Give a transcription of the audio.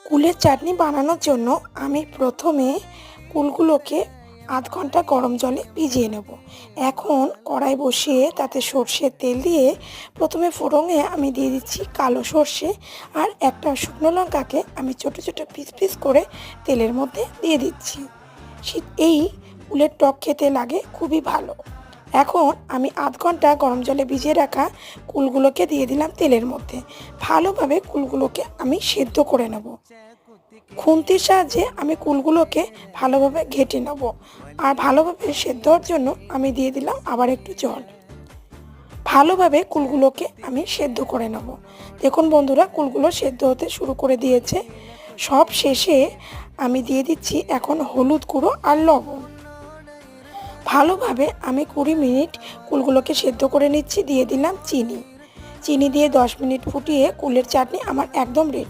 কুলের চাটনি বানানোর জন্য আমি প্রথমে কুলগুলোকে আধ ঘন্টা গরম জলে ভিজিয়ে নেব। এখন কড়াই বসিয়ে তাতে সর্ষের তেল দিয়ে প্রথমে ফোড়নে আমি দিয়ে দিচ্ছি কালো সর্ষে, আর একটা শুকনো লঙ্কাকে আমি ছোটো ছোটো পিস পিস করে তেলের মধ্যে দিয়ে দিচ্ছি। এই কুলের টক খেতে লাগে খুবই ভালো। এখন আমি আধ ঘন্টা গরম জলে ভিজিয়ে রাখা কুলগুলোকে দিয়ে দিলাম তেলের মধ্যে। ভালোভাবে কুলগুলোকে আমি সেদ্ধ করে নেব। খুন্তির সাহায্যে আমি কুলগুলোকে ভালোভাবে ঘেঁটে নেব, আর ভালোভাবে সেদ্ধ হওয়ার জন্য আমি দিয়ে দিলাম আবার একটু জল। ভালোভাবে কুলগুলোকে আমি সেদ্ধ করে নেব। দেখুন বন্ধুরা, কুলগুলো সেদ্ধ হতে শুরু করে দিয়েছে। সব শেষে আমি দিয়ে দিচ্ছি এখন হলুদ গুঁড়ো আর লবণ। ভালোভাবে আমি 20 মিনিট কুলগুলোকে সেদ্ধ করে নিচ্ছি। দিয়ে দিলাম চিনি। চিনি দিয়ে 10 মিনিট ফুটিয়ে কুলের চাটনি আমার একদম রেডি।